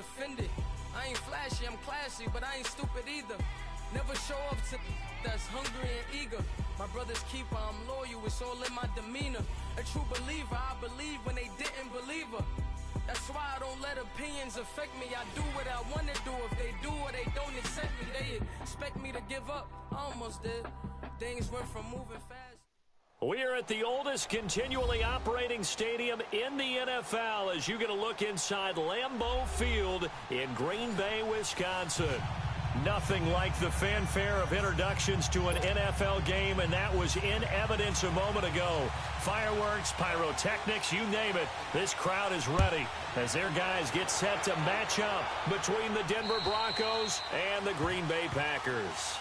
offended. I ain't flashy, I'm classy, but I ain't stupid either. Never show up to that's hungry and eager. My brother's keeper, I'm loyal, it's all in my demeanor. A true believer, I believe when they didn't believe her. That's why I don't let opinions affect me. I do what I want to do. If they do or they don't accept me, they expect me to give up. I almost did. Things went from moving fast. We're at the oldest continually operating stadium in the NFL as you get a look inside Lambeau Field in Green Bay, Wisconsin. Nothing like the fanfare of introductions to an NFL game, and that was in evidence a moment ago. Fireworks, pyrotechnics, you name it. This crowd is ready as their guys get set to match up between the Denver Broncos and the Green Bay Packers.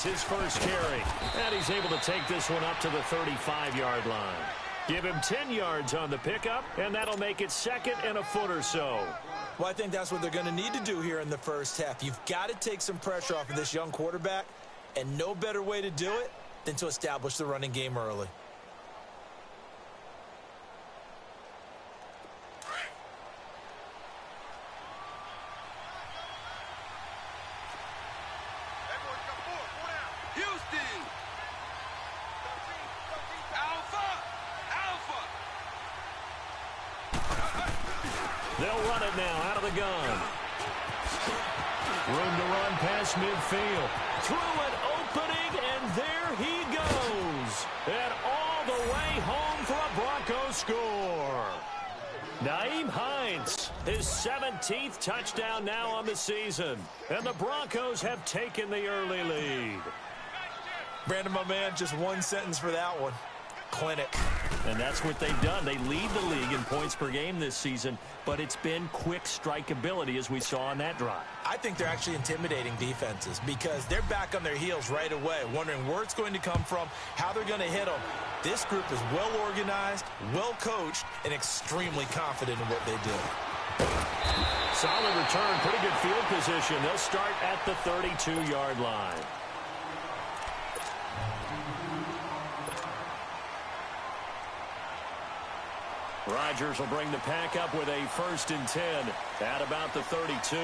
His first carry, and he's able to take this one up to the 35-yard line. Give him 10 yards on the pickup, and that'll make it second and a foot or so. Well, I think that's what they're going to need to do here in the first half. You've got to take some pressure off of this young quarterback, and no better way to do it than to establish the running game early. They'll run it now out of the gun. Room to run past midfield. Through an opening, and there he goes. And all the way home for a Broncos score. Nyheim Hines, his 17th touchdown now on the season. And the Broncos have taken the early lead. Brandon, my man, just one sentence for that one. Clinic. And that's what they've done. They lead the league in points per game this season, but it's been quick strikeability as we saw on that drive. I think they're actually intimidating defenses because they're back on their heels right away, wondering where it's going to come from, how they're going to hit them. This group is well organized, well coached, and extremely confident in what they do. Solid return, pretty good field position. They'll start at the 32-yard line. Rodgers will bring the pack up with a 1st and 10 at about the 32.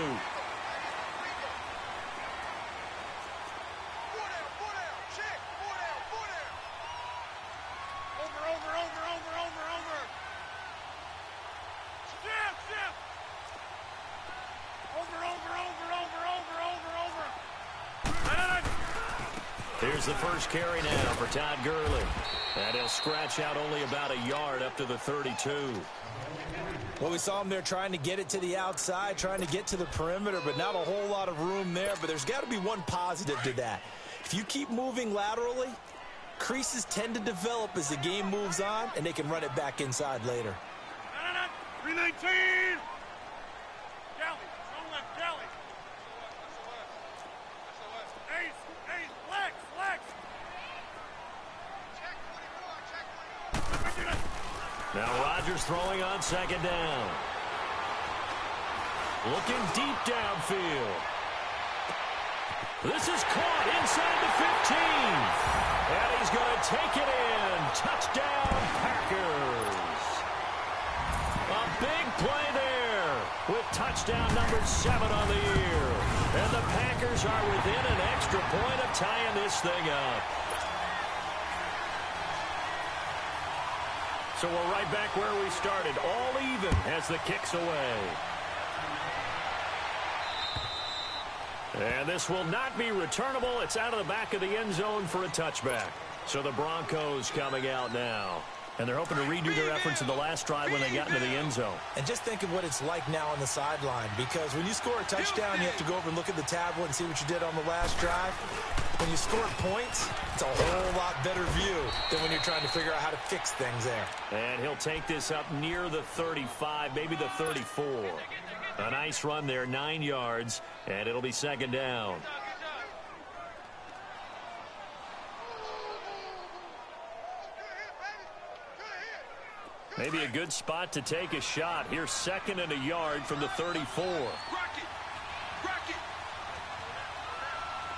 Here's the first carry now for Todd Gurley. And he'll scratch out only about a yard up to the 32. Well, we saw him there trying to get it to the outside, trying to get to the perimeter, but not a whole lot of room there. But there's got to be one positive to that. If you keep moving laterally, creases tend to develop as the game moves on, and they can run it back inside later. 319! Now Rodgers throwing on 2nd down. Looking deep downfield. This is caught inside the 15. And he's going to take it in. Touchdown, Packers. A big play there with touchdown number 7 on the year. And the Packers are within an extra point of tying this thing up. So we're right back where we started, all even as the kick's away. And this will not be returnable. It's out of the back of the end zone for a touchback. So the Broncos coming out now. And they're hoping to redo their efforts in the last drive when they got into the end zone. And just think of what it's like now on the sideline, because when you score a touchdown, you have to go over and look at the tablet and see what you did on the last drive. When you score points, it's a whole lot better view than when you're trying to figure out how to fix things there. And he'll take this up near the 35, maybe the 34. A nice run there, 9 yards, and it'll be second down. Maybe a good spot to take a shot. Here's second and a yard from the 34.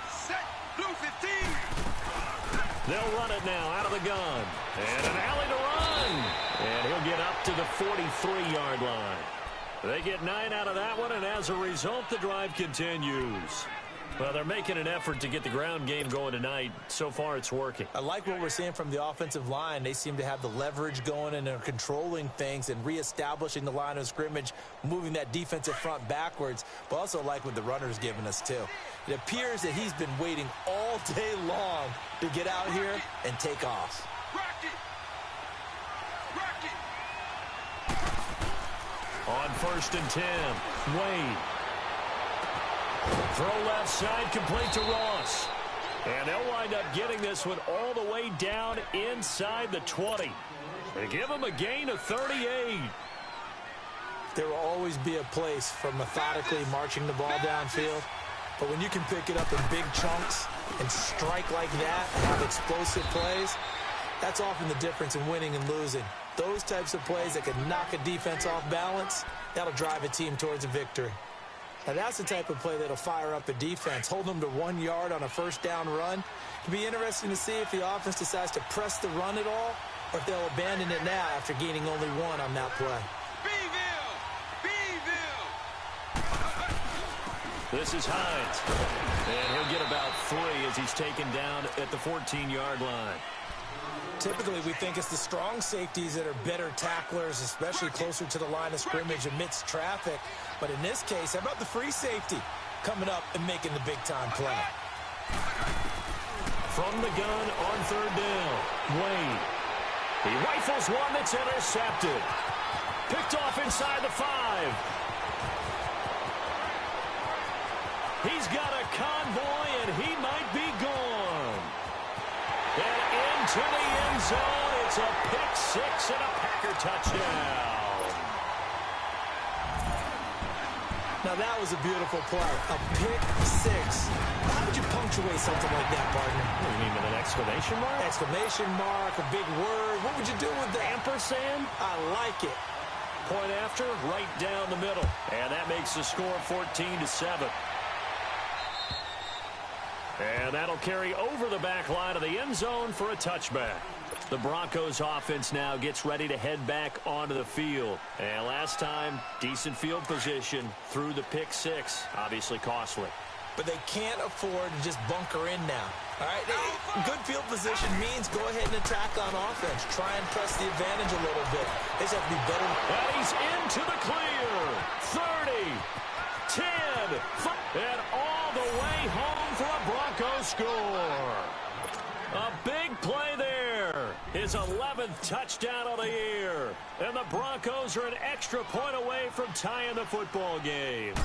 Set, blue 15. They'll run it now out of the gun. And an alley to run. And he'll get up to the 43-yard line. They get 9 out of that one, and as a result, the drive continues. Well, they're making an effort to get the ground game going tonight. So far, it's working. I like what we're seeing from the offensive line. They seem to have the leverage going and are controlling things and reestablishing the line of scrimmage, moving that defensive front backwards, but also like what the runner's giving us, too. It appears that he's been waiting all day long to get out here and take off. On 1st and 10, Wade. Throw left side, complete to Ross. And they'll wind up getting this one all the way down inside the 20. They give him a gain of 38. There will always be a place for methodically marching the ball downfield. But when you can pick it up in big chunks and strike like that and have explosive plays, that's often the difference in winning and losing. Those types of plays that can knock a defense off balance, that'll drive a team towards a victory. Now, that's the type of play that'll fire up a defense. Hold them to 1 yard on a first down run. It'll be interesting to see if the offense decides to press the run at all or if they'll abandon it now after gaining only 1 on that play. This is Hines. And he'll get about 3 as he's taken down at the 14-yard line. Typically, we think it's the strong safeties that are better tacklers, especially closer to the line of scrimmage amidst traffic. But in this case, how about the free safety coming up and making the big-time play? From the gun on 3rd down, Wade. He rifles one that's intercepted. Picked off inside the 5. He's got a convoy, and he might be gone. And into the end zone, it's a pick 6 and a Packer touchdown. Now, that was a beautiful play. A pick 6. How would you punctuate something like that, partner? You mean with an exclamation mark? Exclamation mark, a big word. What would you do with that? Ampersand? I like it. Point after, right down the middle. And that makes the score 14-7. And that'll carry over the back line of the end zone for a touchback. The Broncos offense now gets ready to head back onto the field. And last time, decent field position through the pick 6. Obviously costly. But they can't afford to just bunker in now. All right, good field position means go ahead and attack on offense. Try and press the advantage a little bit. They just have to be better. And he's into the clear. 30, 10, and all the way home for a Broncos score. A big play there. His 11th touchdown of the year. And the Broncos are an extra point away from tying the football game.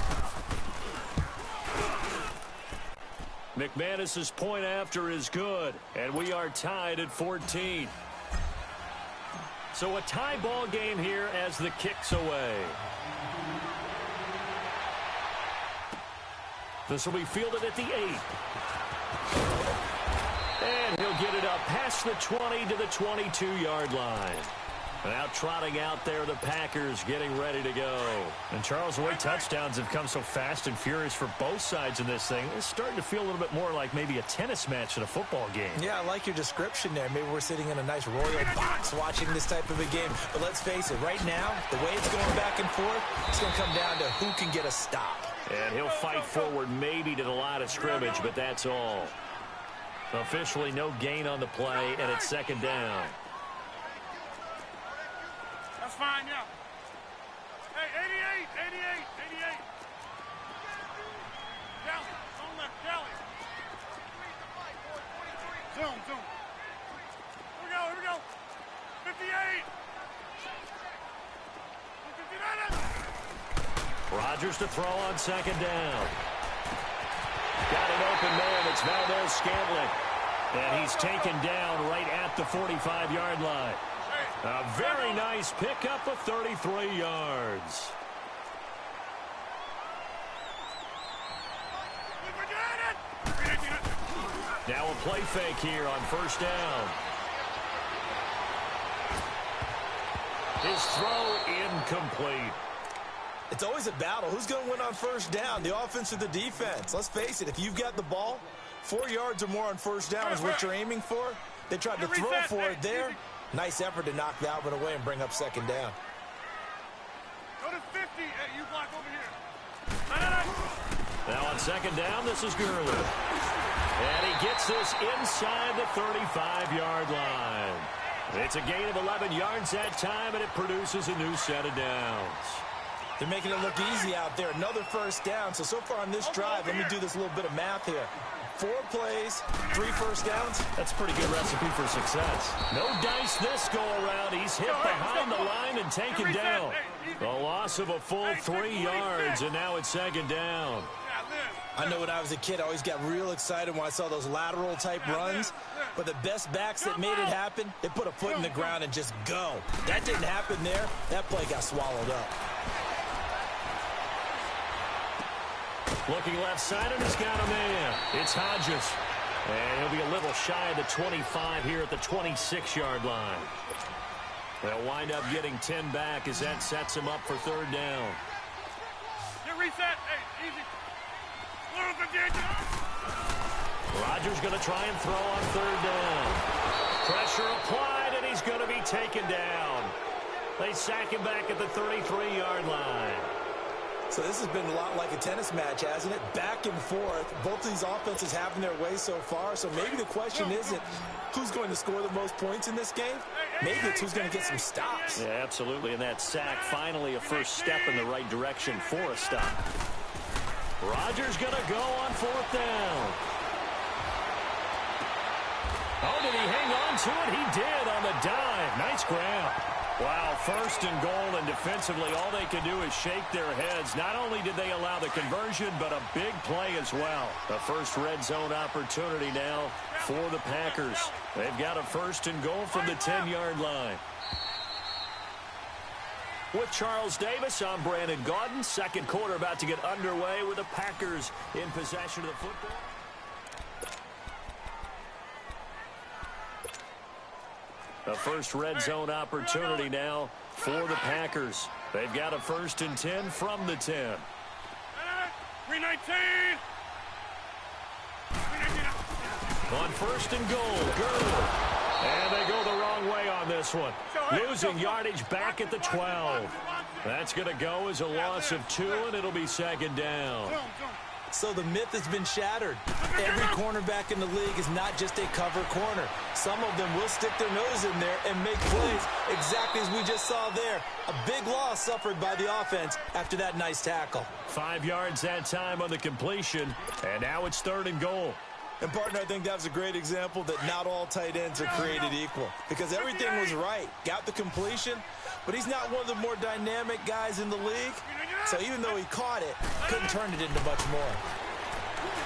McManus's point after is good, and we are tied at 14. So a tie ball game here as the kick's away. This will be fielded at the 8. And he'll get it up past the 20 to the 22-yard line. Now trotting out there, the Packers getting ready to go. And Charles, the way touchdowns have come so fast and furious for both sides in this thing, it's starting to feel a little bit more like maybe a tennis match in a football game. Yeah, I like your description there. Maybe we're sitting in a nice royal box watching this type of a game. But let's face it, right now, the way it's going back and forth, it's going to come down to who can get a stop. And he'll fight forward maybe to the line of scrimmage, but that's all. Officially no gain on the play, and it's second down. That's fine, yeah. Hey, 88. Kelly, on left, Kelly. Zoom. Here we go. 58. 59. Rodgers to throw on second down. Got an open man. It's Valdez-Scantling. And he's taken down right at the 45-yard line. A very nice pickup of 33 yards. Now a play fake here on first down. His throw incomplete. It's always a battle. Who's going to win on first down, the offense or the defense? Let's face it, if you've got the ball, 4 yards or more on first down is what you're aiming for. They tried to throw for it there. Nice effort to knock that one away and bring up second down. Go to 50. Hey, you block over here. Now on second down, this is Gurley. And he gets this inside the 35-yard line. It's a gain of 11 yards that time, and it produces a new set of downs. They're making it look easy out there. Another first down. So far on this drive, let me do this little bit of math here. 4 plays, 3 first downs. That's a pretty good recipe for success. No dice this go-around. He's hit behind the line and taken down. The loss of a full 3 yards, and now it's second down. I know when I was a kid, I always got real excited when I saw those lateral-type runs. But the best backs that made it happen, they put a foot in the ground and just go. That didn't happen there. That play got swallowed up. Looking left side, and he's got a man. It's Hodges. And he'll be a little shy of the 25 here at the 26-yard line. They'll wind up getting 10 back as that sets him up for third down. Get reset. Hey, easy. Rodgers going to try and throw on third down. Pressure applied, and he's going to be taken down. They sack him back at the 33-yard line. So this has been a lot like a tennis match, hasn't it? Back and forth. Both of these offenses having their way so far. So maybe the question isn't who's going to score the most points in this game. Maybe it's who's going to get some stops. Yeah, absolutely. And that sack, finally a first step in the right direction for a stop. Rodgers going to go on fourth down. Oh, did he hang on to it? He did on the dive. Nice grab. Wow, first and goal, and defensively all they can do is shake their heads. Not only did they allow the conversion, but a big play as well. The first red zone opportunity now for the Packers. They've got a first and goal from the 10-yard line. With Charles Davis, I'm Brandon Gaudin. Second quarter about to get underway with the Packers in possession of the football. The first red zone opportunity now for the Packers. They've got a first and 10 from the 10. 319. On first and goal, Gurley. And they go the wrong way on this one. Losing yardage back at the 12. That's going to go as a loss of 2, and it'll be second down. So the myth has been shattered. Every cornerback in the league is not just a cover corner. Some of them will stick their nose in there and make plays exactly as we just saw there. A big loss suffered by the offense after that nice tackle. 5 yards that time on the completion, and now it's third and goal. And, partner, I think that was a great example that not all tight ends are created equal because everything was right. Got the completion, but he's not one of the more dynamic guys in the league. So even though he caught it, couldn't turn it into much more.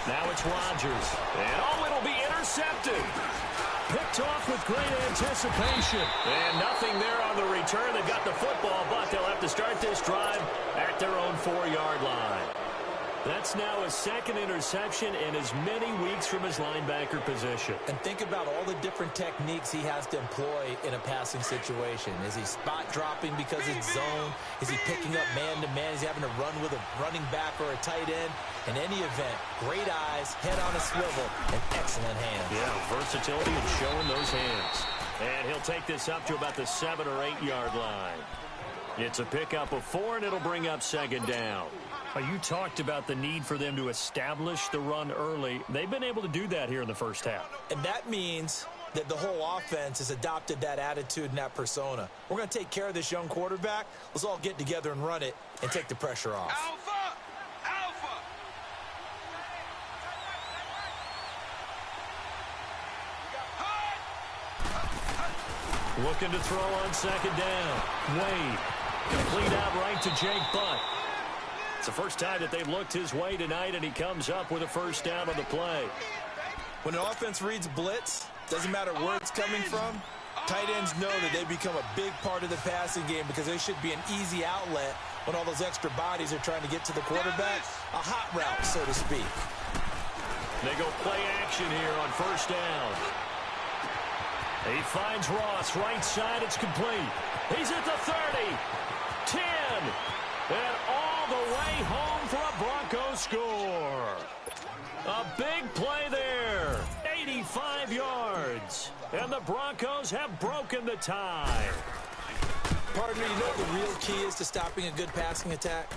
Now it's Rodgers. And, it'll be intercepted. Picked off with great anticipation. And nothing there on the return. They've got the football, but they'll have to start this drive at their own 4-yard line. That's now his second interception in as many weeks from his linebacker position. And think about all the different techniques he has to employ in a passing situation. Is he spot dropping because it's zone? Is he picking up man-to-man? Is he having to run with a running back or a tight end? In any event, great eyes, head on a swivel, and excellent hands. Yeah, versatility and showing those hands. And he'll take this up to about the 7 or 8 yard line. It's a pickup of 4, and it'll bring up second down. You talked about the need for them to establish the run early. They've been able to do that here in the first half. And that means that the whole offense has adopted that attitude and that persona. We're going to take care of this young quarterback. Let's all get together and run it and take the pressure off. Alpha! Alpha! Looking to throw on second down. Wade. Complete out right to Jake Butt. the first time that they've looked his way tonight, and he comes up with a first down on the play. When an offense reads blitz, doesn't matter where it's coming from, tight ends know that they become a big part of the passing game because they should be an easy outlet when all those extra bodies are trying to get to the quarterback. A hot route, so to speak. They go play action here on first down. He finds Ross, right side, it's complete. He's at the 30, 10, and all the way home for a Broncos score. A big play there, 85 yards, and the Broncos have broken the tie. Partner, you know what the real key is to stopping a good passing attack?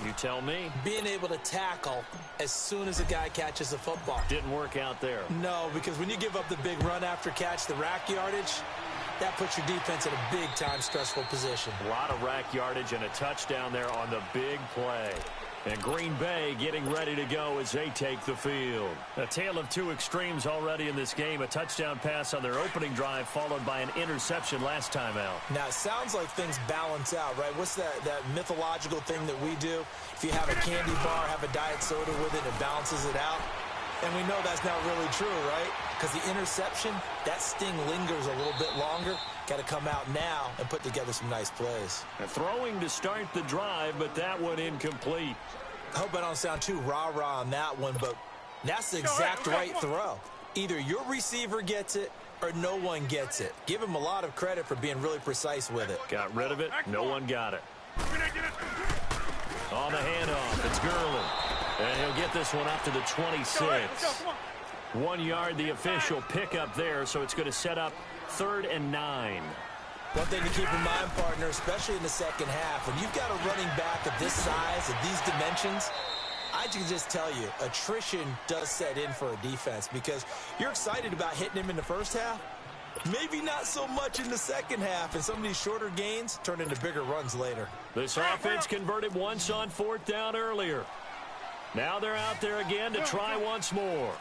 You tell me. Being able to tackle as soon as a guy catches the football. Didn't work out there. No, because when you give up the big run after catch, the rack yardage, that puts your defense in a big-time stressful position. A lot of rack yardage and a touchdown there on the big play. And Green Bay getting ready to go as they take the field. A tale of two extremes already in this game. A touchdown pass on their opening drive followed by an interception last time out. Now, it sounds like things balance out, right? What's that mythological thing that we do? If you have a candy bar, have a diet soda with it, it balances it out. And we know that's not really true, right? Because the interception, that sting lingers a little bit longer. Got to come out now and put together some nice plays. Throwing to start the drive, but that one incomplete. Hope I don't sound too rah-rah on that one, but that's the exact right throw. Either your receiver gets it or no one gets it. Give him a lot of credit for being really precise with it. Got rid of it. No one got it. On the handoff, it's Gurley. And he'll get this one up to the 26. 1 yard, the official pickup there, so it's going to set up 3rd and 9. One thing to keep in mind, partner, especially in the second half, when you've got a running back of this size, of these dimensions, I can just tell you, attrition does set in for a defense because you're excited about hitting him in the first half. Maybe not so much in the second half, and some of these shorter gains turn into bigger runs later. This offense converted once on 4th down earlier. Now they're out there again to try once more.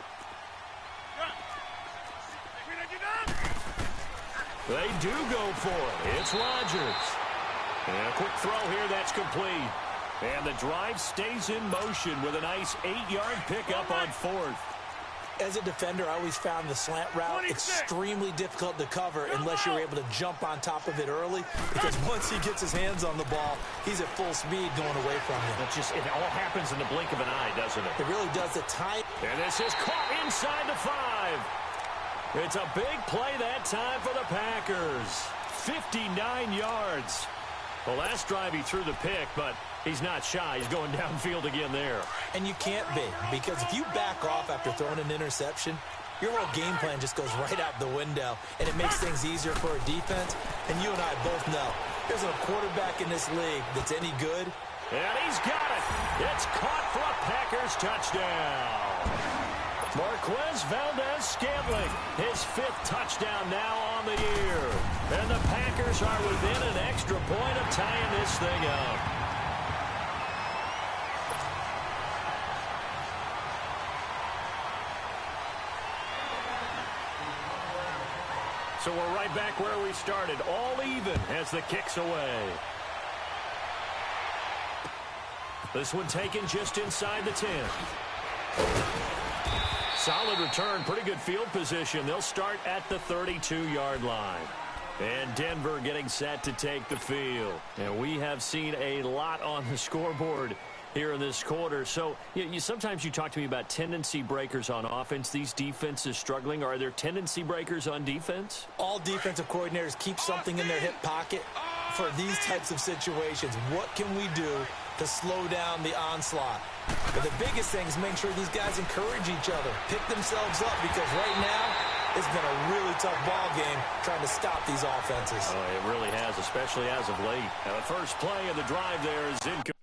They do go for it. It's Rodgers. And a quick throw here that's complete. And the drive stays in motion with a nice 8-yard pickup on 4th. As a defender, I always found the slant route extremely difficult to cover unless you're able to jump on top of it early, because once he gets his hands on the ball, he's at full speed going away from you. It all happens in the blink of an eye, doesn't it? It really does. The time. And this is caught inside the 5. It's a big play that time for the Packers. 59 yards. The last drive he threw the pick, but he's not shy. He's going downfield again there. And you can't be, because if you back off after throwing an interception, your whole game plan just goes right out the window, and it makes things easier for a defense. And you and I both know there's a quarterback in this league that's any good. And he's got it. It's caught for a Packers touchdown. Marquez Valdez-Scantling, his 5th touchdown now on the year. And the Packers are within an extra point of tying this thing up. So we're right back where we started, all even as the kick's away. This one taken just inside the 10. Solid return, pretty good field position. They'll start at the 32-yard line. And Denver getting set to take the field. And we have seen a lot on the scoreboard here in this quarter. So sometimes you talk to me about tendency breakers on offense. These defenses struggling. Are there tendency breakers on defense? All defensive coordinators keep something in their hip pocket for these types of situations. What can we do to slow down the onslaught? But the biggest thing is make sure these guys encourage each other, pick themselves up, because right now it's been a really tough ball game trying to stop these offenses. Oh, it really has, especially as of late. Now the first play of the drive there is incomplete.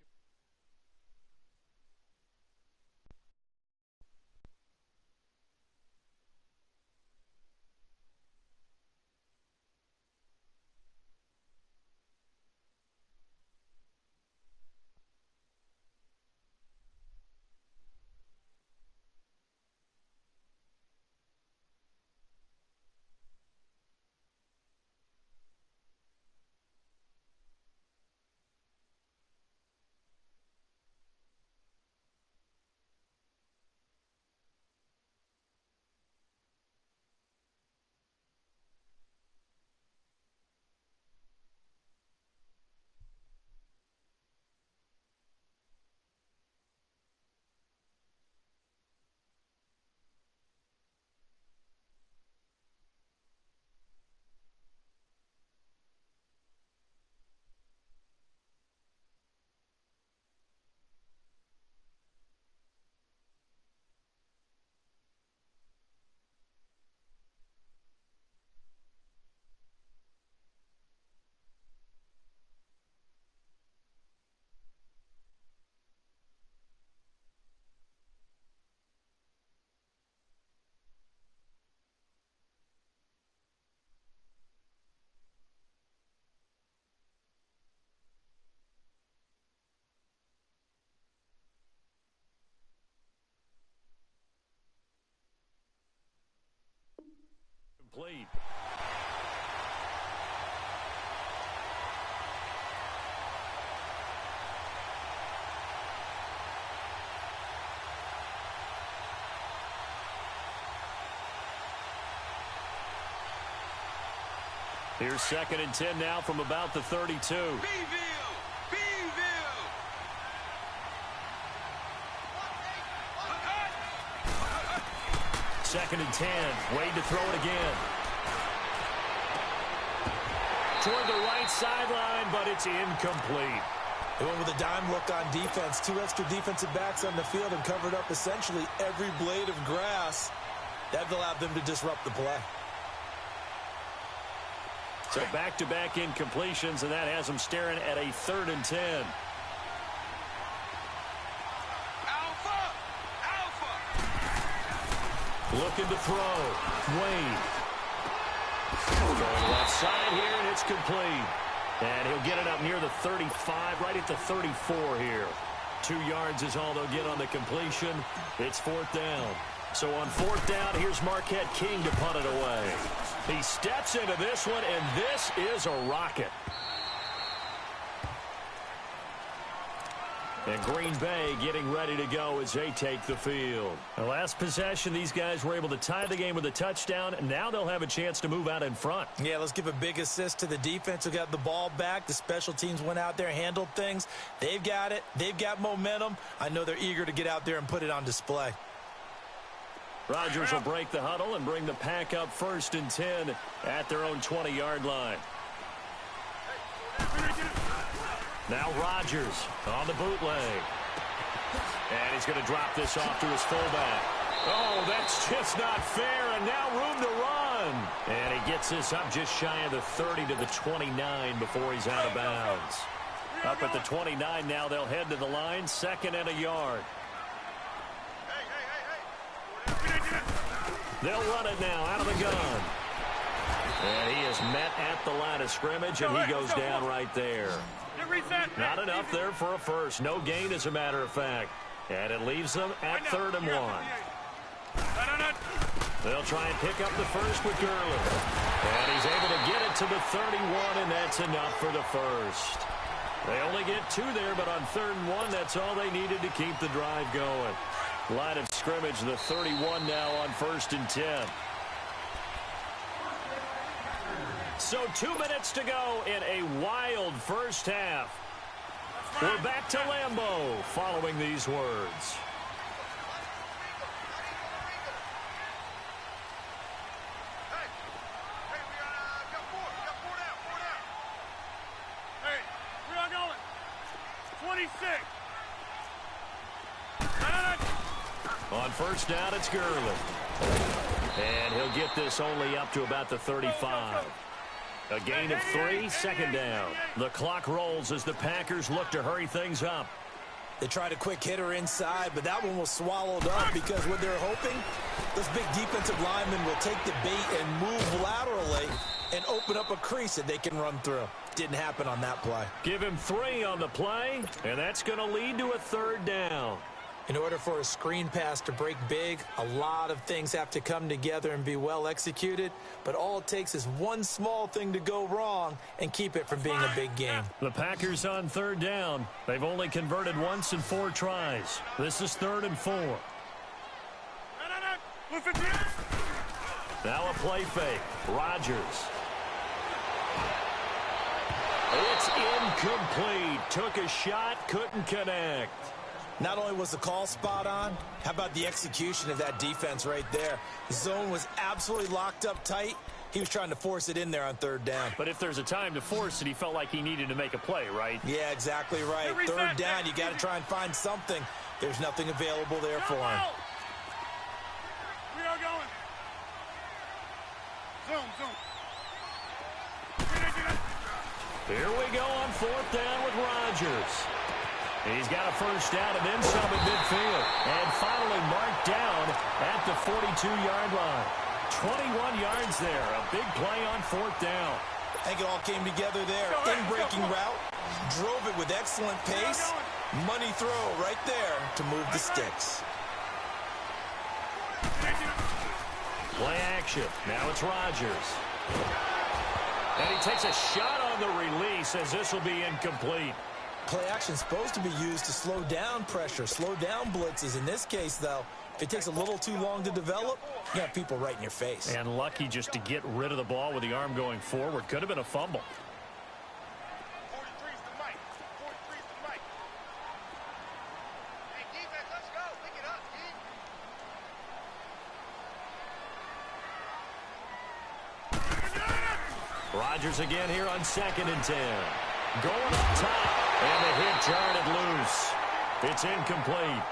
incomplete. Here's 2nd and 10 now from about the 32. Beeville! 2nd and 10. Wade to throw it again. Toward the right sideline, but it's incomplete. They went with a dime look on defense. 2 extra defensive backs on the field and covered up essentially every blade of grass. That allowed them to disrupt the play. So back-to-back incompletions, and that has them staring at a 3rd and 10. Alpha! Looking to throw. Wade. Going left side here, and it's complete. And he'll get it up near the 35, right at the 34 here. 2 yards is all they'll get on the completion. It's 4th down. So on 4th down, here's Marquette King to punt it away. He steps into this one, and this is a rocket. And Green Bay getting ready to go as they take the field. The last possession, these guys were able to tie the game with a touchdown, and now they'll have a chance to move out in front. Yeah, let's give a big assist to the defense who got the ball back. The special teams went out there, handled things. They've got it. They've got momentum. I know they're eager to get out there and put it on display. Rodgers will break the huddle and bring the pack up 1st and 10 at their own 20-yard line. Now Rodgers on the bootleg. And he's going to drop this off to his fullback. Oh, that's just not fair, and now room to run. And he gets this up just shy of the 30 to the 29 before he's out of bounds. Up at the 29 now, they'll head to the line, 2nd and a yard. They'll run it now out of the gun. And he is met at the line of scrimmage, and he goes down right there. Not enough there for a first. No gain, as a matter of fact. And it leaves them at 3rd and 1. They'll try and pick up the first with Gurley. And he's able to get it to the 31, and that's enough for the first. They only get 2 there, but on 3rd and 1, that's all they needed to keep the drive going. Line of scrimmage, the 31 now on 1st and 10. So 2 minutes to go in a wild first half. We're back to Lambeau following these words. Hey, we got 4 down. Hey, where y'all going? 26. On 1st down, it's Gurley. And he'll get this only up to about the 35. A gain of 3, 2nd down. The clock rolls as the Packers look to hurry things up. They tried a quick hitter inside, but that one was swallowed up because what they're hoping, those big defensive linemen will take the bait and move laterally and open up a crease that they can run through. Didn't happen on that play. Give him 3 on the play, and that's going to lead to a 3rd down. In order for a screen pass to break big, a lot of things have to come together and be well executed, but all it takes is one small thing to go wrong and keep it from being a big game. The Packers on 3rd down. They've only converted once in 4 tries. This is 3rd and 4. Now a play fake. Rodgers. It's incomplete. Took a shot, couldn't connect. Not only was the call spot on, how about the execution of that defense right there? The zone was absolutely locked up tight. He was trying to force it in there on 3rd down. But if there's a time to force it, he felt like he needed to make a play, right? Yeah, exactly right. 3rd down, you got to try and find something. There's nothing available there for him. We are going. Zoom. Here we go on 4th down with Rodgers. He's got a first down and then some at midfield. And finally marked down at the 42-yard line. 21 yards there. A big play on 4th down. I think it all came together there. In-breaking route. Drove it with excellent pace. Money throw right there to move the sticks. Play action. Now it's Rodgers. And he takes a shot on the release as this will be incomplete. Play action is supposed to be used to slow down pressure, slow down blitzes. In this case, though, if it takes a little too long to develop, you got people right in your face. And lucky just to get rid of the ball with the arm going forward. Could have been a fumble. 43's the mic. 43's the mic. Hey, defense, let's go. Pick it up, team. Rodgers again here on 2nd and 10. Going up top. And the hit jarred loose. It's incomplete.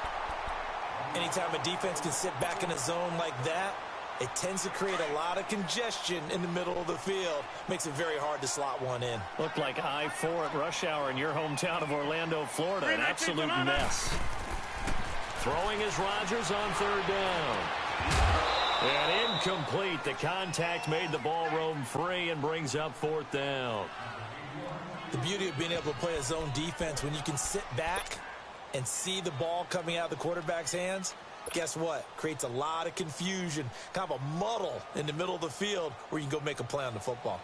Anytime a defense can sit back in a zone like that, it tends to create a lot of congestion in the middle of the field. Makes it very hard to slot one in. Looked like I-4 at rush hour in your hometown of Orlando, Florida. An absolute mess. Throwing is Rodgers on 3rd down. And incomplete. The contact made the ball roam free and brings up 4th down. The beauty of being able to play a zone defense when you can sit back and see the ball coming out of the quarterback's hands, guess what? Creates a lot of confusion, kind of a muddle in the middle of the field where you can go make a play on the football.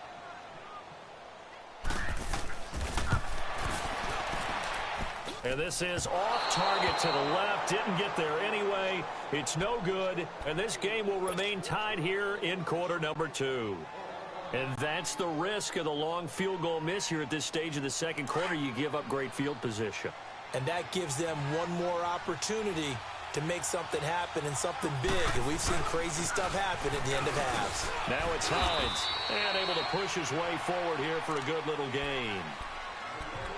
And this is off target to the left. Didn't get there anyway. It's no good. And this game will remain tied here in quarter number 2. And that's the risk of the long field goal miss here at this stage of the second quarter. You give up great field position. And that gives them one more opportunity to make something happen and something big. And we've seen crazy stuff happen at the end of halves. Now it's Hines. And able to push his way forward here for a good little gain.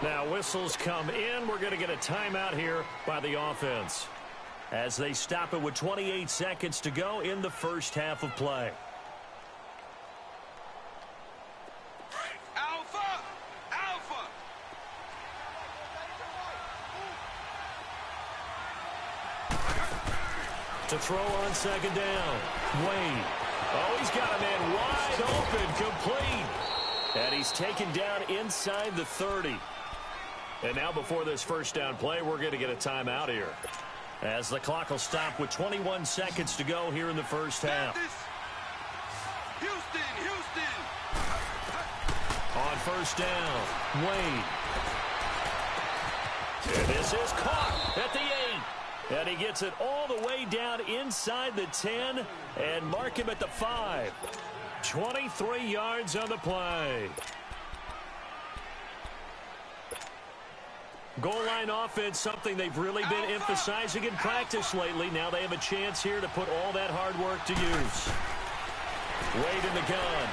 Now whistles come in. We're going to get a timeout here by the offense, as they stop it with 28 seconds to go in the first half of play. To throw on 2nd down. Wade. Oh, he's got a man wide open, complete. And he's taken down inside the 30. And now before this first down play, we're going to get a timeout here, as the clock will stop with 21 seconds to go here in the first half. Houston. On 1st down, Wade. And this is caught at the 8. And he gets it all the way down inside the 10 and mark him at the 5. 23 yards on the play. Goal line offense, something they've really been emphasizing in practice lately. Now they have a chance here to put all that hard work to use. Wade in the gun.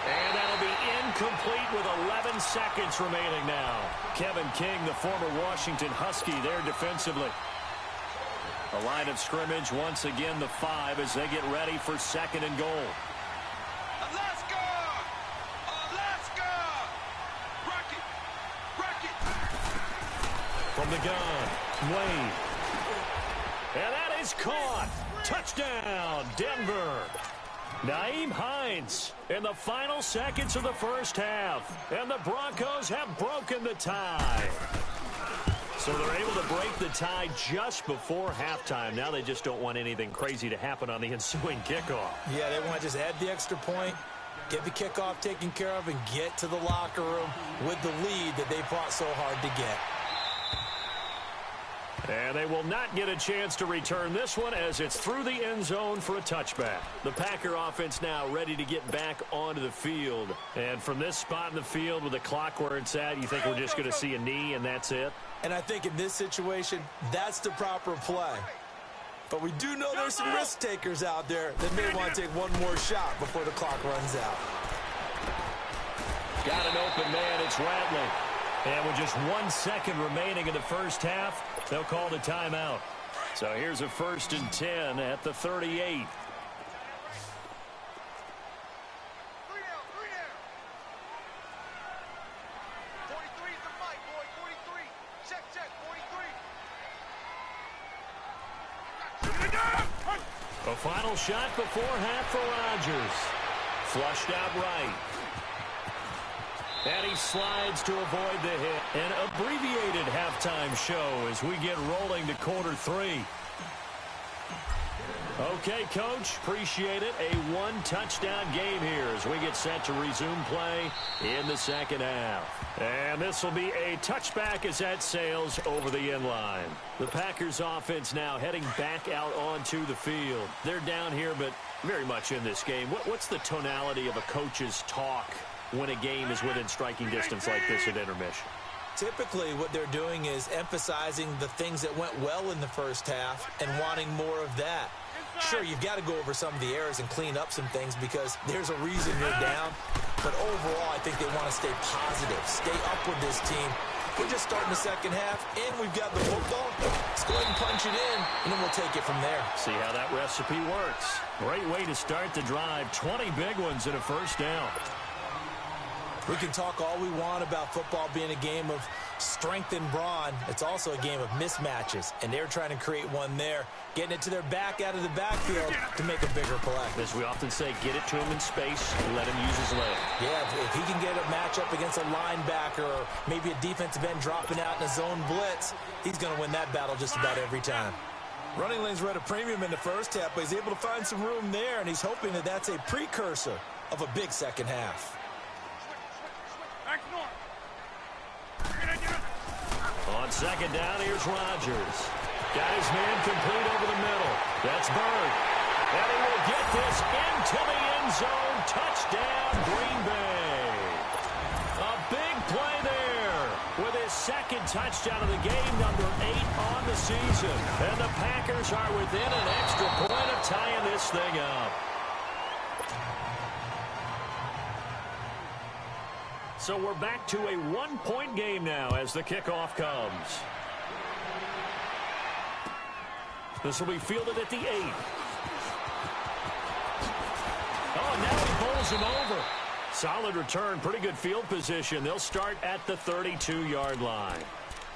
And that'll be incomplete with 11 seconds remaining now. Kevin King, the former Washington Husky, there defensively. The line of scrimmage, once again, the 5 as they get ready for 2nd and goal. Alaska! Rocket! From the gun, Wade. And that is caught. Touchdown, Denver. Nyheim Hines in the final seconds of the first half. And the Broncos have broken the tie. So they're able to break the tie just before halftime. Now they just don't want anything crazy to happen on the ensuing kickoff. Yeah, they want to just add the extra point, get the kickoff taken care of, and get to the locker room with the lead that they fought so hard to get. And they will not get a chance to return this one as it's through the end zone for a touchback. The Packer offense now ready to get back onto the field. And from this spot in the field with the clock where it's at, you think we're just going to see a knee and that's it? And I think in this situation, that's the proper play. But we do know there's some risk takers out there that may want to take one more shot before the clock runs out. Got an open man, it's Radley. And with just 1 second remaining in the first half, they'll call the timeout. So here's a 1st and 10 at the 38. 3 down. A final shot before half for Rodgers. Flushed out right. And he slides to avoid the hit. An abbreviated halftime show as we get rolling to quarter 3. Okay, Coach, appreciate it. A one-touchdown game here as we get set to resume play in the second half. And this will be a touchback as that sails over the end line. The Packers offense now heading back out onto the field. They're down here, but very much in this game. What's the tonality of a coach's talk when a game is within striking distance like this at intermission? Typically, what they're doing is emphasizing the things that went well in the first half and wanting more of that. Sure, you've got to go over some of the errors and clean up some things because there's a reason you're down. But overall, I think they want to stay positive, stay up with this team. We're just starting the second half, and we've got the football. Let's go ahead and punch it in, and then we'll take it from there. See how that recipe works. Great way to start the drive. 20 big ones and a first down. We can talk all we want about football being a game of strength and brawn. It's also a game of mismatches, and they're trying to create one there, getting it to their back out of the backfield to make a bigger play. As we often say, get it to him in space, let him use his leg. Yeah, if he can get a matchup against a linebacker or maybe a defensive end dropping out in a zone blitz, he's going to win that battle just about every time. Running lanes were at a premium in the first half, but he's able to find some room there, and he's hoping that that's a precursor of a big second half. On second down, here's Rodgers. Got his man complete over the middle. That's Bird. And he will get this into the end zone. Touchdown, Green Bay. A big play there with his second touchdown of the game, number 8 on the season. And the Packers are within an extra point of tying this thing up. So we're back to a one-point game now as the kickoff comes. This will be fielded at the 8. Oh, now he bowls him over. Solid return, pretty good field position. They'll start at the 32-yard line.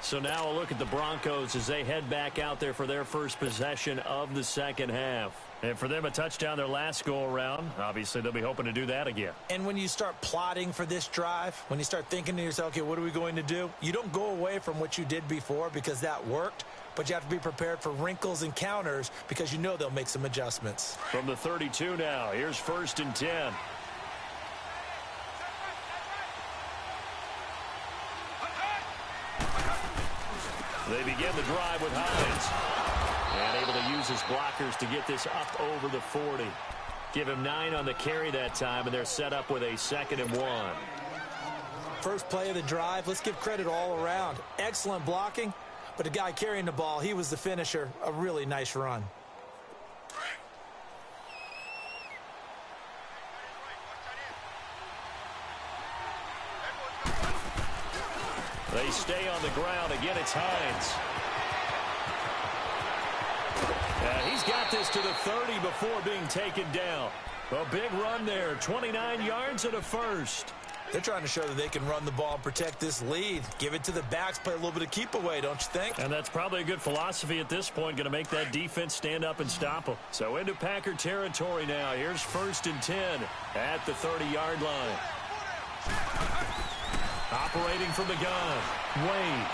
So now a look at the Broncos as they head back out there for their first possession of the second half. And for them, a touchdown their last go-around. Obviously, they'll be hoping to do that again. And when you start plotting for this drive, when you start thinking to yourself, okay, what are we going to do? You don't go away from what you did before because that worked, but you have to be prepared for wrinkles and counters because you know they'll make some adjustments. From the 32 now, here's 1st and 10. They begin the drive with Hines. And able to use his blockers to get this up over the 40. Give him 9 on the carry that time, and they're set up with a 2nd and 1. First play of the drive, let's give credit all around. Excellent blocking, but the guy carrying the ball, he was the finisher. A really nice run. They stay on the ground. Again, it's Hines. He's got this to the 30 before being taken down. A big run there, 29 yards and a first. They're trying to show that they can run the ball and protect this lead. Give it to the backs, play a little bit of keep away, don't you think? And that's probably a good philosophy at this point, going to make that defense stand up and stop them. So into Packer territory now. Here's 1st and 10 at the 30-yard line. Operating from the gun, Wade.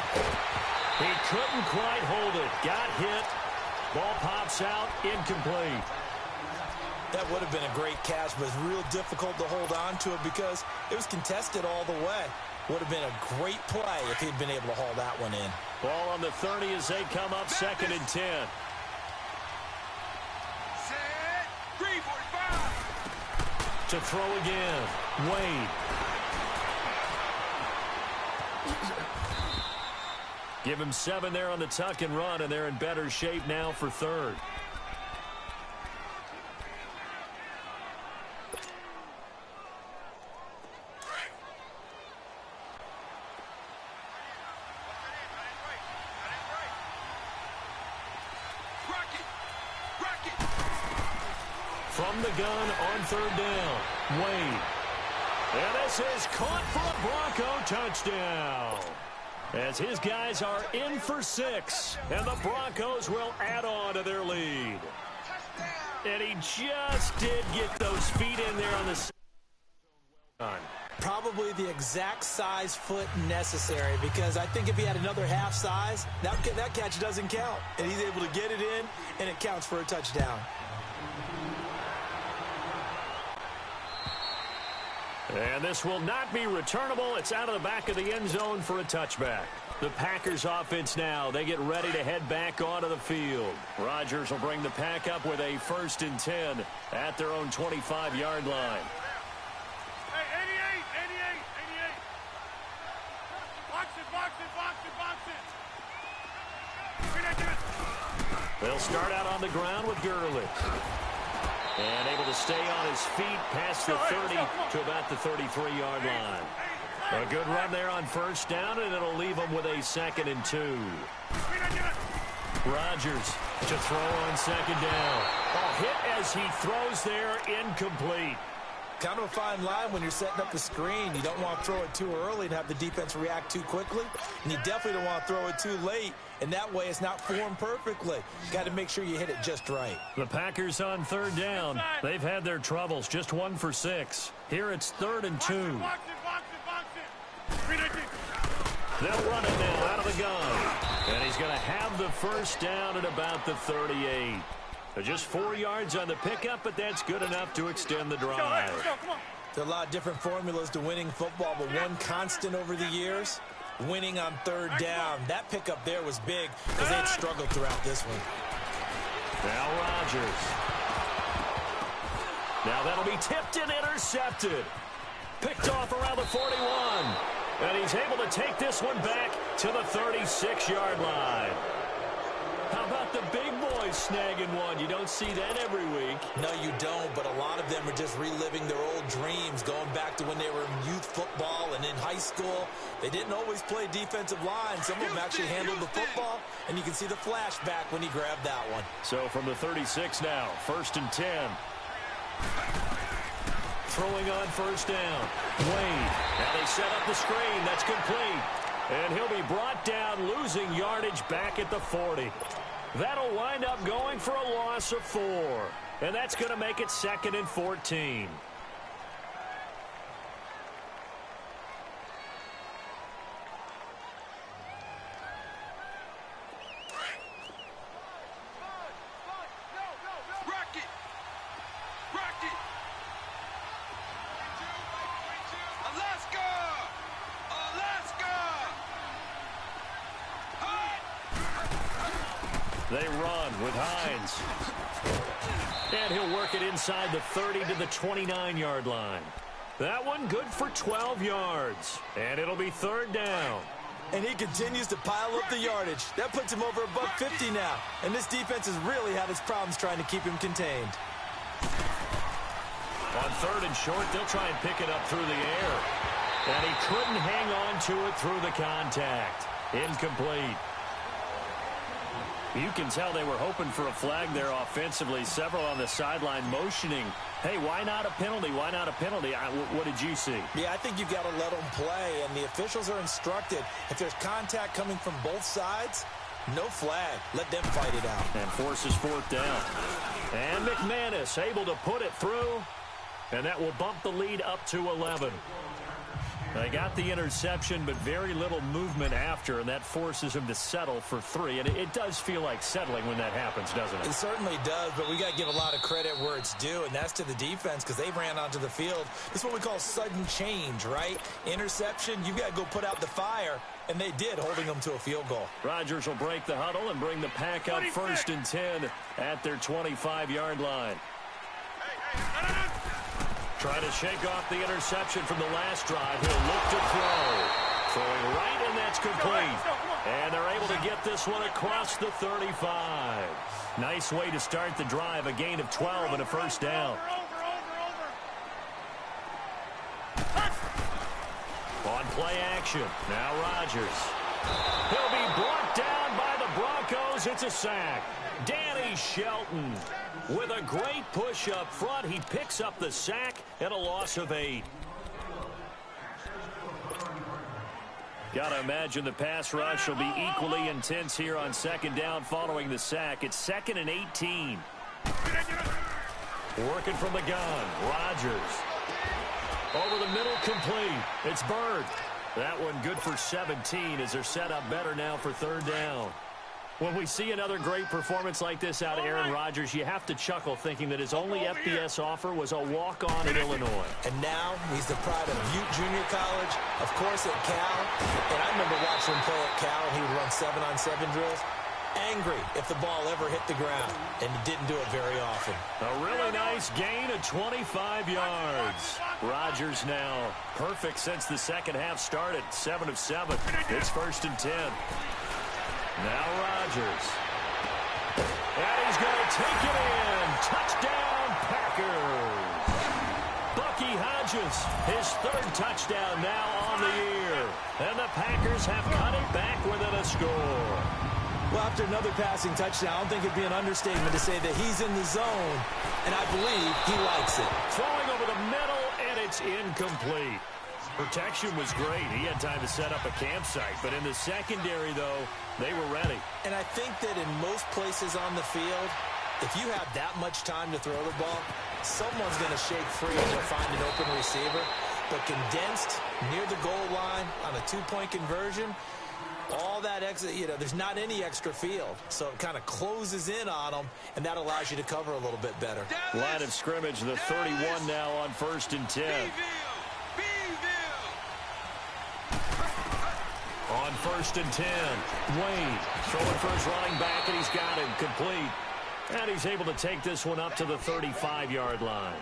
He couldn't quite hold it. Got hit. Ball pops out, incomplete. That would have been a great catch, but it's real difficult to hold on to it because it was contested all the way. Would have been a great play if he'd been able to haul that one in. Ball on the 30 as they come up 2nd and 10. Set. 345. To throw again, Wade. Give him 7 there on the tuck and run, and they're in better shape now for 3rd. From the gun on 3rd down, Wade. And this is caught for a Bronco touchdown. As his guys are in for 6, and the Broncos will add on to their lead. And he just did get those feet in there on the Probably the exact size foot necessary because I think if he had another half size, that catch doesn't count. And he's able to get it in, and it counts for a touchdown. And this will not be returnable. It's out of the back of the end zone for a touchback. The Packers offense now, they get ready to head back onto the field. Rodgers will bring the pack up with a 1st and 10 at their own 25-yard line. Hey, 88. Box it. They'll start out on the ground with Gurley. And able to stay on his feet past the 30 to about the 33-yard line. A good run there on 1st down, and it'll leave him with a 2nd and 2. Rodgers to throw on 2nd down. Hit as he throws there, incomplete. Kind of a fine line when you're setting up the screen. You don't want to throw it too early and have the defense react too quickly. And you definitely don't want to throw it too late. And that way it's not formed perfectly. You got to make sure you hit it just right. The Packers on 3rd down. They've had their troubles. Just 1 for 6. Here it's 3rd and 2. Box it. They'll run it now out of the gun. And he's going to have the 1st down at about the 38. Just 4 yards on the pickup, but that's good enough to extend the drive. Come on. There are a lot of different formulas to winning football, but one constant over the years, winning on 3rd down. That pickup there was big because they had struggled throughout this one. Now Rodgers. Now that'll be tipped and intercepted. Picked off around the 41. And he's able to take this one back to the 36-yard line. How about the big boys snagging one? You don't see that every week. No, you don't, but a lot of them are just reliving their old dreams, going back to when they were in youth football and in high school. They didn't always play defensive line. Some of them actually handled the football, and you can see the flashback when he grabbed that one. So from the 36 now, 1st and 10. Throwing on 1st down. Wade. Now they set up the screen. That's complete. And he'll be brought down, losing yardage back at the 40. That'll wind up going for a loss of 4. And that's going to make it 2nd and 14. They run with Hines. And he'll work it inside the 30 to the 29-yard line. That one good for 12 yards. And it'll be 3rd down. And he continues to pile up the yardage. That puts him over $150 now. And this defense has really had its problems trying to keep him contained. On 3rd and short, they'll try and pick it up through the air. And he couldn't hang on to it through the contact. Incomplete. You can tell they were hoping for a flag there offensively. Several on the sideline motioning. Hey, why not a penalty? Why not a penalty? What did you see? Yeah, I think you've got to let them play, and the officials are instructed. If there's contact coming from both sides, no flag. Let them fight it out. And forces 4th down. And McManus able to put it through, and that will bump the lead up to 11. They got the interception, but very little movement after, and that forces him to settle for 3. And it does feel like settling when that happens, doesn't it? It certainly does, but we got to give a lot of credit where it's due, and that's to the defense because they ran onto the field. This is what we call sudden change, right? Interception, you've got to go put out the fire, and they did, holding them to a field goal. Rodgers will break the huddle and bring the pack up 1st and 10 at their 25-yard line. Trying to shake off the interception from the last drive. He'll look to throw. Throwing right, and that's complete. And they're able to get this one across the 35. Nice way to start the drive. A gain of 12 and a 1st down. On play action. Now Rodgers. He'll be brought down by the Broncos. It's a sack. Danny Shelton with a great push up front. He picks up the sack and a loss of 8. Got to imagine the pass rush will be equally intense here on 2nd down following the sack. It's 2nd and 18. Working from the gun. Rodgers. Over the middle, complete. It's Bird. That one good for 17 as they're set up better now for 3rd down. When we see another great performance like this out of Aaron Rodgers, you have to chuckle thinking that his only FBS offer was a walk-on in Illinois. And now he's the pride of Butte Junior College, of course at Cal. And I remember watching him play at Cal, and he would run 7-on-7 drills. Angry if the ball ever hit the ground, and he didn't do it very often. A really nice gain of 25 yards. Rodgers now perfect since the second half started. 7 of 7. It's 1st and 10. Now Rodgers. And he's going to take it in. Touchdown, Packers. Bucky Hodges, his 3rd touchdown now on the year. And the Packers have cut it back within a score. Well, after another passing touchdown, I don't think it'd be an understatement to say that he's in the zone, and I believe he likes it. Throwing over the middle, and it's incomplete. Protection was great. He had time to set up a campsite, but in the secondary, though, they were ready. And I think that in most places on the field, if you have that much time to throw the ball, someone's going to shake free and you'll find an open receiver. But condensed near the goal line on a 2-point conversion, all that extra, there's not any extra field. So it kind of closes in on them, and that allows you to cover a little bit better. Line of scrimmage, the 31 now on 1st and 10. On 1st and 10, Wade throwing for his running back, and he's got him complete. And he's able to take this one up to the 35-yard line.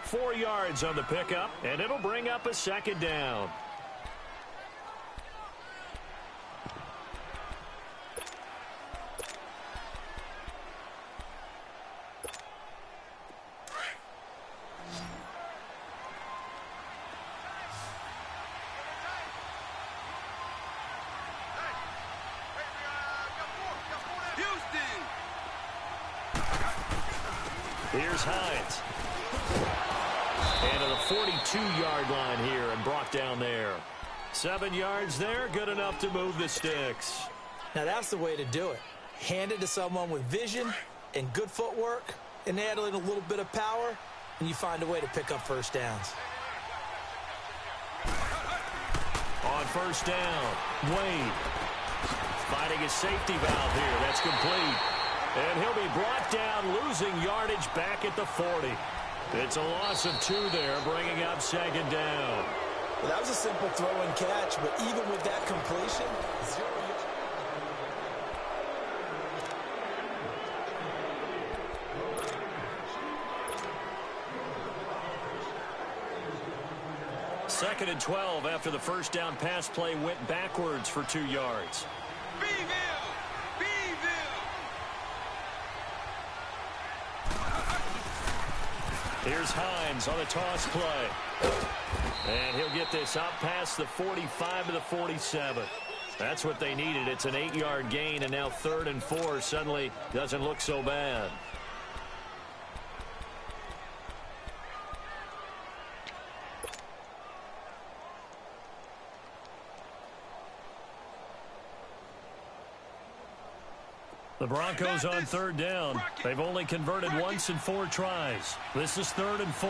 4 yards on the pickup, and it'll bring up a 2nd down. Here's Hines. And to the 42-yard line here and brought down there. 7 yards there, good enough to move the sticks. Now that's the way to do it. Hand it to someone with vision and good footwork, and add in a little bit of power, and you find a way to pick up 1st downs. On 1st down, Wade finding his safety valve here. That's complete. And he'll be brought down, losing yardage back at the 40. It's a loss of 2 there, bringing up 2nd down. Well, that was a simple throw and catch, but even with that completion, 0 yards. 2nd and 12 after the 1st down pass play went backwards for 2 yards. Here's Hines on the toss play. And he'll get this up past the 45 to the 47. That's what they needed. It's an 8-yard gain, and now 3rd and 4 suddenly doesn't look so bad. The Broncos on 3rd down. They've only converted once in 4 tries. This is 3rd and 4.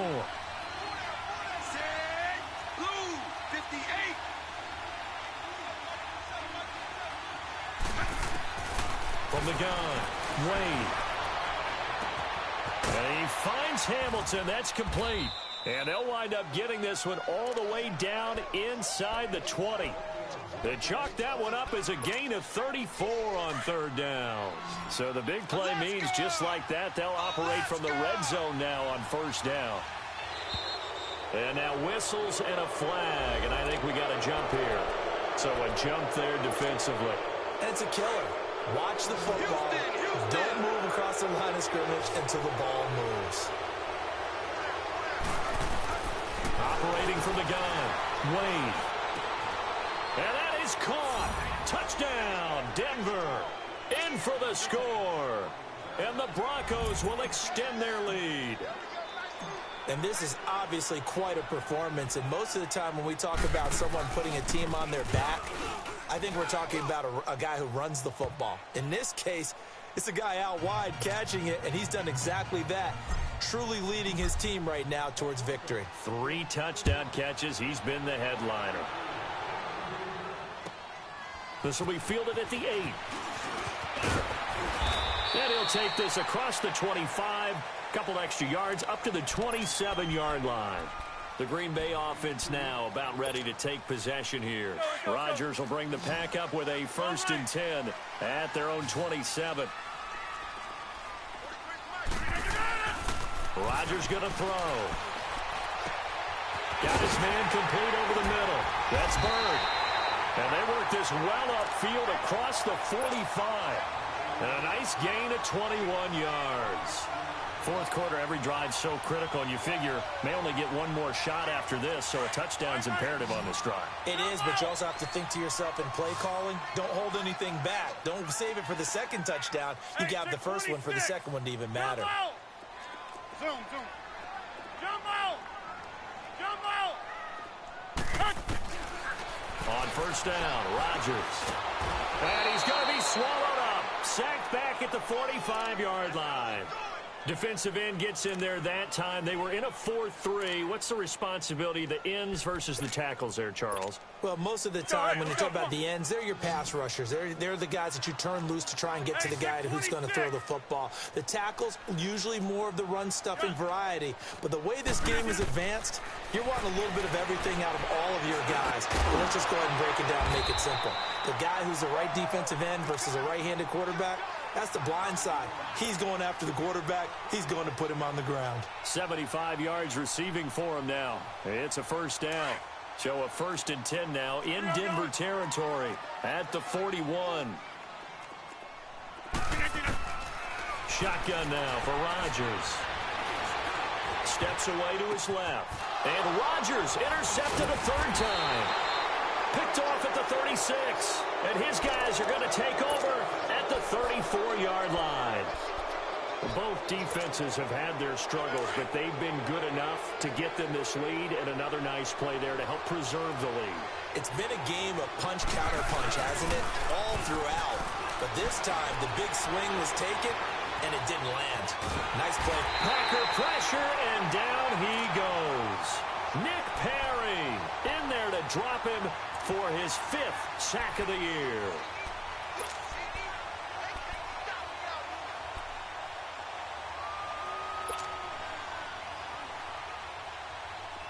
From the gun, Wade. And he finds Hamilton. That's complete. And they'll wind up getting this one all the way down inside the 20. They chalked that one up as a gain of 34 on 3rd down. So the big play means just like that, they'll operate from the red zone now on 1st down. And now whistles and a flag, and I think we got a jump here. So a jump there defensively. And it's a killer. Watch the football. Don't move across the line of scrimmage until the ball moves. Operating from the gun, Wade. And that is caught. Touchdown, Denver. In for the score. And the Broncos will extend their lead. And this is obviously quite a performance. And most of the time when we talk about someone putting a team on their back, I think we're talking about a guy who runs the football. In this case, it's a guy out wide catching it, and he's done exactly that. Truly leading his team right now towards victory. 3 touchdown catches. He's been the headliner. This will be fielded at the 8. And he'll take this across the 25, couple extra yards up to the 27-yard line. The Green Bay offense now about ready to take possession here. Rodgers will bring the pack up with a 1st and 10 at their own 27. Rodgers going to throw. Got his man complete over the middle. That's Bird. And they work this well upfield across the 45. And a nice gain of 21 yards. Fourth quarter, every drive so critical, and you figure may only get one more shot after this, so a touchdown's imperative on this drive. It is, but you also have to think to yourself in play calling, don't hold anything back. Don't save it for the second touchdown. You got the first one for the second one to even matter. Zoom. Jump out! On first down, Rodgers. And he's going to be swallowed up. Sacked back at the 45-yard line. Defensive end gets in there that time. They were in a 4-3. What's the responsibility of the ends versus the tackles there, Charles? Well, most of the time when you talk about the ends, they're your pass rushers. They're the guys that you turn loose to try and get to the guy who's going to throw the football. The tackles, usually more of the run-stuffing variety. But the way this game is advanced, you're wanting a little bit of everything out of all of your guys. But let's just go ahead and break it down and make it simple. The guy who's the right defensive end versus a right-handed quarterback, that's the blind side. He's going after the quarterback. He's going to put him on the ground. 75 yards receiving for him now. It's a first down. So a 1st and 10 now in Denver territory at the 41. Shotgun now for Rodgers. Steps away to his left. And Rodgers intercepted a 3rd time. Picked off at the 36. And his guys are going to take over at the 34-yard line. Both defenses have had their struggles, but they've been good enough to get them this lead, and another nice play there to help preserve the lead. It's been a game of punch-counter-punch, hasn't it? All throughout. But this time, the big swing was taken, and it didn't land. Nice play. Packer pressure, and down he goes. Nick Perry in there to drop him for his 5th sack of the year.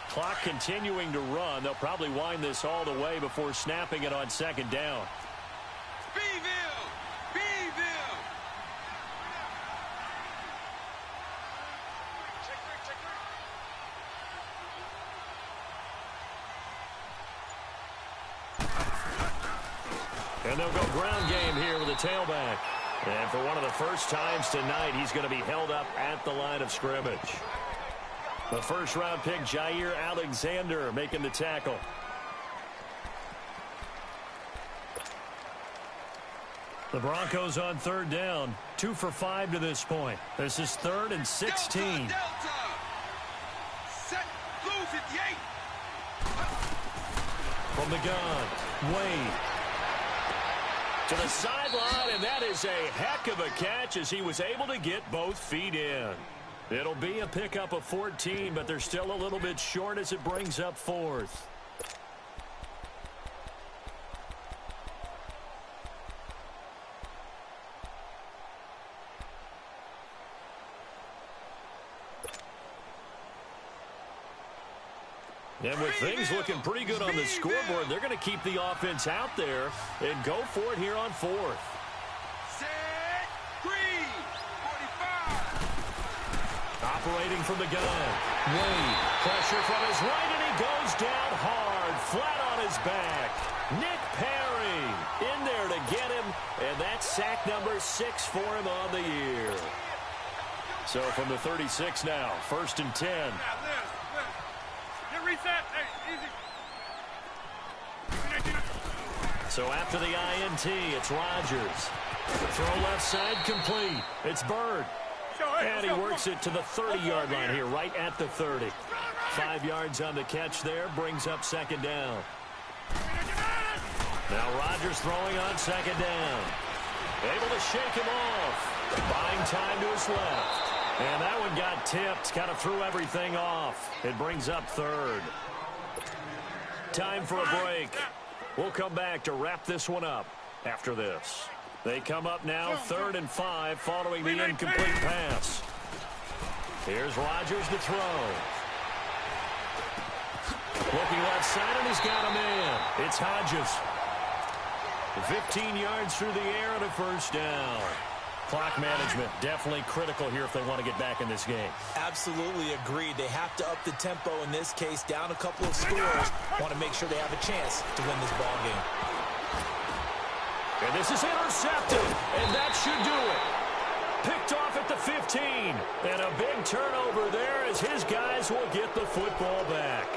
Clock continuing to run. They'll probably wind this all the way before snapping it on 2nd down. Beeville! And they'll go ground game here with a tailback. And for one of the first times tonight, he's going to be held up at the line of scrimmage. The 1st-round pick, Jair Alexander, making the tackle. The Broncos on 3rd down. 2 for 5 to this point. This is 3rd and 16. Delta. Set. Blue 58. From the gun, Wade. To the sideline, and that is a heck of a catch as he was able to get both feet in. It'll be a pickup of 14, but they're still a little bit short as it brings up 4th. And with things looking pretty good on the scoreboard, they're going to keep the offense out there and go for it here on 4th. Set. Green. 45. Operating from the gun. Wade. Pressure from his right, and he goes down hard, flat on his back. Nick Perry in there to get him, and that's sack number 6 for him on the year. So from the 36 now, 1st and 10. Get reset. Hey, easy. So after the INT, it's Rodgers. Throw left side complete. It's Bird. And he works it to the 30-yard line here, right at the 30. 5 yards on the catch there, brings up 2nd down. Now Rodgers throwing on 2nd down. Able to shake him off. Buying time to his left. And that one got tipped, kind of threw everything off. It brings up 3rd. Time for a break. We'll come back to wrap this one up after this. They come up now 3rd and 5 following the incomplete pass. Here's Rodgers to throw. Looking left side, and he's got a man. It's Hodges. 15 yards through the air and a first down. Clock management definitely critical here if they want to get back in this game. Absolutely agreed. They have to up the tempo in this case, down a couple of scores. Want to make sure they have a chance to win this ball game. And this is intercepted, and that should do it. Picked off at the 15, and a big turnover there as his guys will get the football back.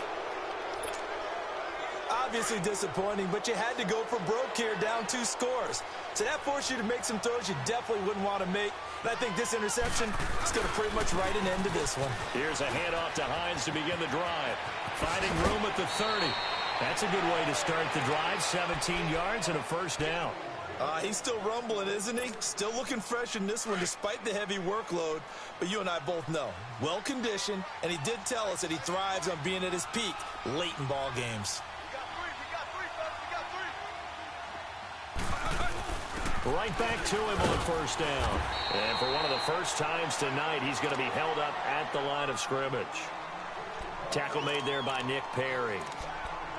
Obviously disappointing, but you had to go for broke here, down 2 scores. So that forced you to make some throws you definitely wouldn't want to make. And I think this interception is going to pretty much write an end to this one. Here's a handoff to Hines to begin the drive. Finding room at the 30. That's a good way to start the drive. 17 yards and a first down. He's still rumbling, isn't he? Still looking fresh in this one despite the heavy workload. But you and I both know, well-conditioned, and he did tell us that he thrives on being at his peak late in ball games. Right back to him on first down. And for one of the first times tonight, he's going to be held up at the line of scrimmage. Tackle made there by Nick Perry.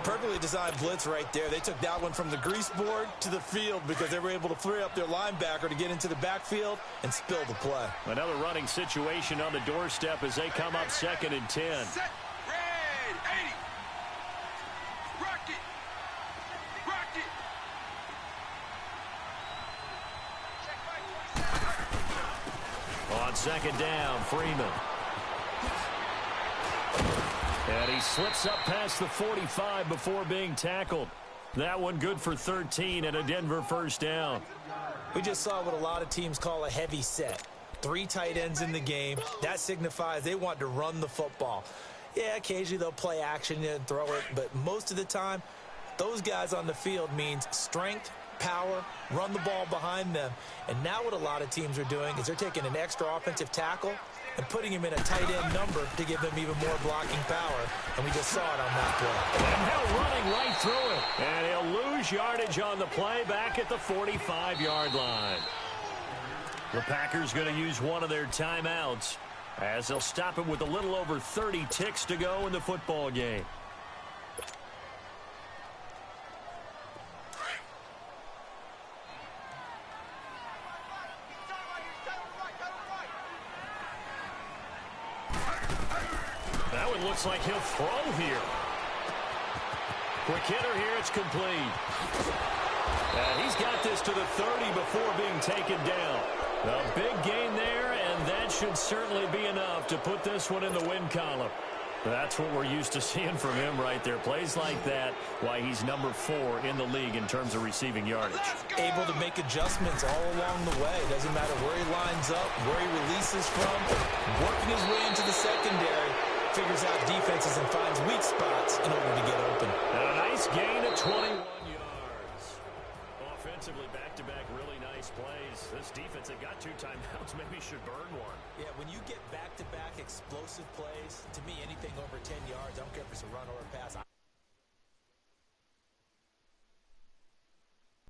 Perfectly designed blitz right there. They took that one from the grease board to the field because they were able to free up their linebacker to get into the backfield and spill the play. Another running situation on the doorstep as they come up 2nd and 10. Set. Red. 80. Rock it. Rock it. On 2nd down, Freeman. And he slips up past the 45 before being tackled. That one good for 13 and a Denver first down. We just saw what a lot of teams call a heavy set. 3 tight ends in the game. That signifies they want to run the football. Yeah, occasionally they'll play action and throw it, but most of the time, those guys on the field means strength, power, run the ball behind them. And now what a lot of teams are doing is they're taking an extra offensive tackle and putting him in a tight end number to give them even more blocking power. And we just saw it on that play. And Hill running right through it. And he'll lose yardage on the play back at the 45-yard line. The Packers going to use one of their timeouts as they'll stop it with a little over 30 ticks to go in the football game. Looks like he'll throw here. Quick hitter here, it's complete. And he's got this to the 30 before being taken down. A big gain there, and that should certainly be enough to put this one in the win column. That's what we're used to seeing from him right there. Plays like that, why he's number 4 in the league in terms of receiving yardage. Able to make adjustments all along the way. Doesn't matter where he lines up, where he releases from, working his way into the secondary. Figures out defenses and finds weak spots in order to get open. And a nice gain of 21 yards. Offensively, back-to-back really nice plays. This defense, they got 2 timeouts, maybe should burn one. Yeah, when you get back-to-back explosive plays, to me, anything over 10 yards, I don't care if it's a run or a pass.